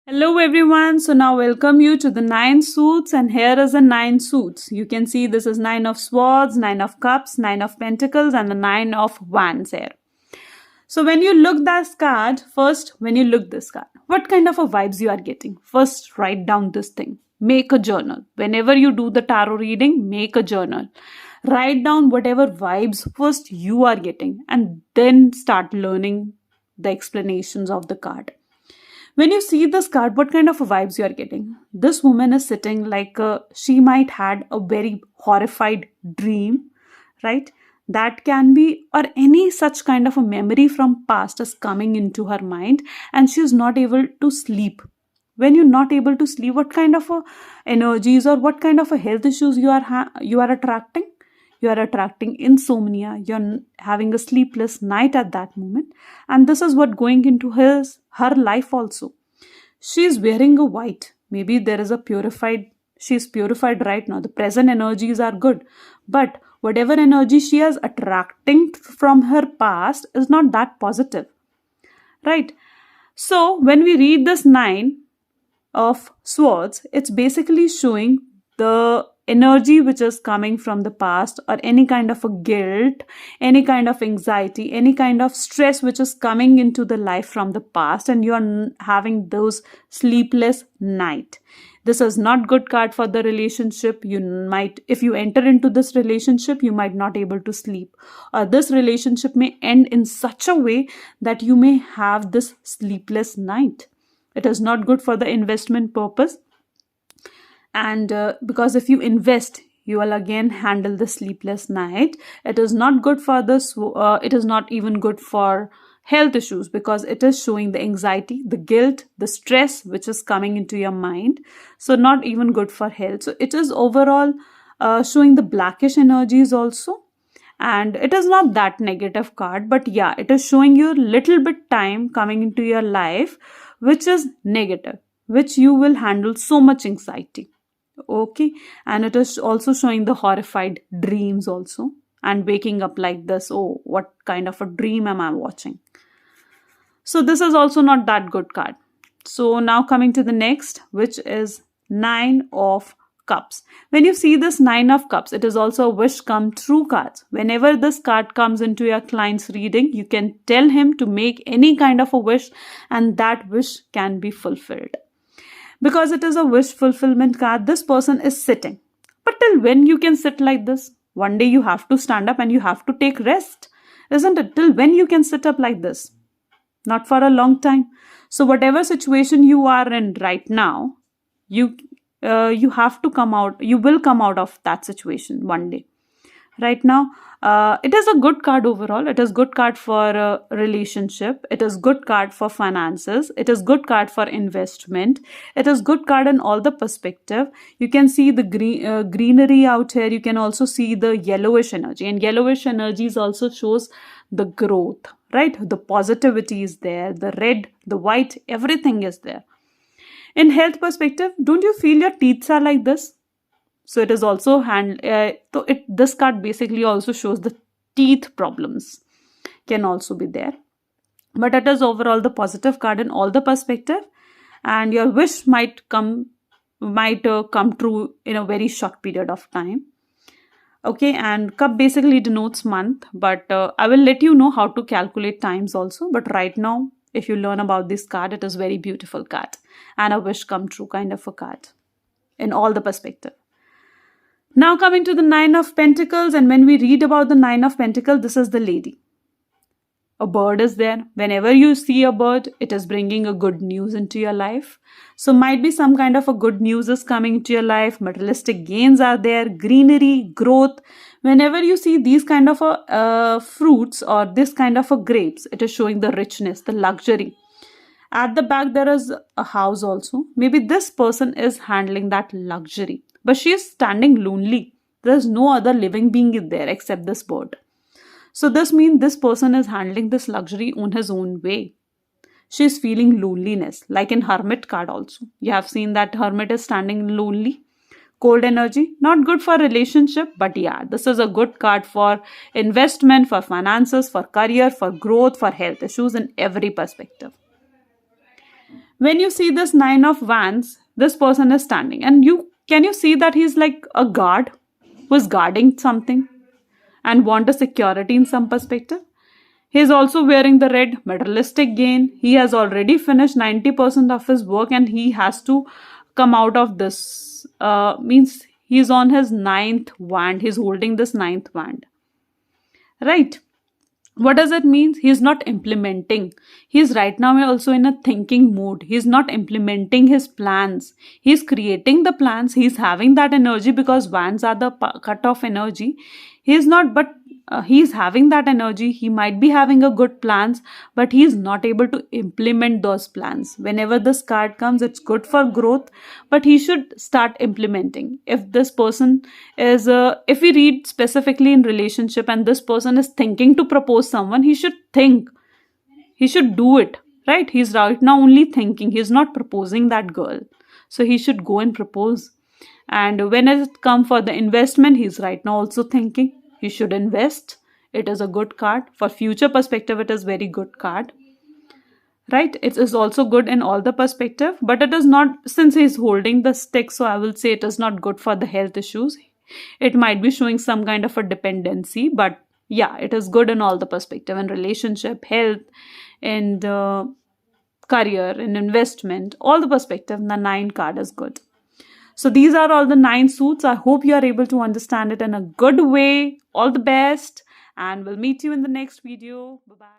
Hello everyone. So now welcome you to the nine suits, and here is the nine suits. You can see this is nine of swords, nine of cups, nine of pentacles, and the nine of wands here. So when you look this card, first when you look this card, what kind of a vibes you are getting? First write down this thing. Make a journal. Whenever you do the tarot reading, make a journal. Write down whatever vibes first you are getting, and then start learning the explanations of the card. When you see this card, what kind of vibes you are getting? This woman is sitting like she might had a very horrified dream, right? That can be, or any such kind of a memory from past is coming into her mind, and she is not able to sleep. When you're not able to sleep, what kind of energies or what kind of a health issues you are attracting? You are attracting insomnia. You're having a sleepless night at that moment, and this is what going into her life also. She is wearing a white. Maybe there is a purified. She is purified right now. The present energies are good, but whatever energy she is attracting from her past is not that positive, right? So when we read this nine of swords, it's basically showing the energy which is coming from the past, or any kind of a guilt, any kind of anxiety, any kind of stress which is coming into the life from the past, and you are having those sleepless night. This is not good card for the relationship. You might, if you enter into this relationship, you might not able to sleep, or this relationship may end in such a way that you may have this sleepless night. It is not good for the investment purpose, and because if you invest, you will again handle the sleepless night. It is not good for this. It is not even good for health issues, because it is showing the anxiety, the guilt, the stress which is coming into your mind. So not even good for health. So it is overall showing the blackish energies also, and it is not that negative card, but yeah, it is showing you a little bit time coming into your life which is negative, which you will handle so much anxiety. Okay, and it is also showing the horrified dreams also, and waking up like this. Oh, what kind of a dream am I watching? So this is also not that good card. So now coming to the next, which is nine of cups. When you see this nine of cups, it is also a wish come true card. Whenever this card comes into your client's reading, you can tell him to make any kind of a wish, and that wish can be fulfilled. Because it is a wish fulfillment card, this person is sitting. But till when you can sit like this? One day you have to stand up and you have to take rest. Isn't it? Till when you can sit up like this? Not for a long time. So whatever situation you are in right now, you have to come out. You will come out of that situation one day. Right now, it is a good card overall. It is good card for a relationship. It is good card for finances. It is good card for investment. It is good card in all the perspective. You can see the greenery out here. You can also see the yellowish energy, and yellowish energies also shows the growth, right? The positivity is there. The red, the white, everything is there. In health perspective, don't you feel your teeth are like this? So it is also this card basically also shows the teeth problems can also be there. But it is overall the positive card in all the perspective, and your wish might come true in a very short period of time. Okay, and cup basically denotes month, but I will let you know how to calculate times also. But right now, if you learn about this card, it is very beautiful card and a wish come true kind of a card in all the perspective. Now coming to the nine of pentacles, and when we read about the nine of pentacles, this is the lady. A bird is there. Whenever you see a bird, it is bringing a good news into your life. So might be some kind of a good news is coming into your life. Materialistic gains are there, greenery, growth. Whenever you see these kind of fruits or this kind of a grapes, it is showing the richness, the luxury. At the back, there is a house also. Maybe this person is handling that luxury, but she is standing lonely. There's no other living being in there except this bird. So this means this person is handling this luxury on his own way. She is feeling loneliness, like in Hermit card also. You have seen that Hermit is standing lonely. Cold energy, not good for relationship, but yeah, this is a good card for investment, for finances, for career, for growth, for health issues in every perspective. When you see this nine of wands, this person is standing, and can you see that he's like a guard who's guarding something and want a security in some perspective. He is also wearing the red materialistic gain. He has already finished 90% of his work and he has to come out of this. Means he's on his ninth wand. He's holding this ninth wand. Right? What does it mean? He's not implementing. He's right now also in a thinking mood. He's not implementing his plans. He's creating the plans. He's having that energy because wands are the cut off energy. He's not, but he's having that energy. He might be having a good plans, but he's not able to implement those plans. Whenever this card comes, it's good for growth, but he should start implementing. If this person is if we read specifically in relationship and this person is thinking to propose someone, he should think, he should do it, right? He's right now only thinking, he's not proposing that girl, so he should go and propose. And when it comes for the investment, he's right now also thinking he should invest. It is a good card for future perspective. It is very good card, right? It is also good in all the perspective, but it is not, since he's holding the stick, so I will say it is not good for the health issues. It might be showing some kind of a dependency, but yeah, it is good in all the perspective, in relationship, health, and career, and investment, all the perspective. The 9 card is good. So these are all the 9 suits. I hope you are able to understand it in a good way. All the best, and we'll meet you in the next video. Bye-bye.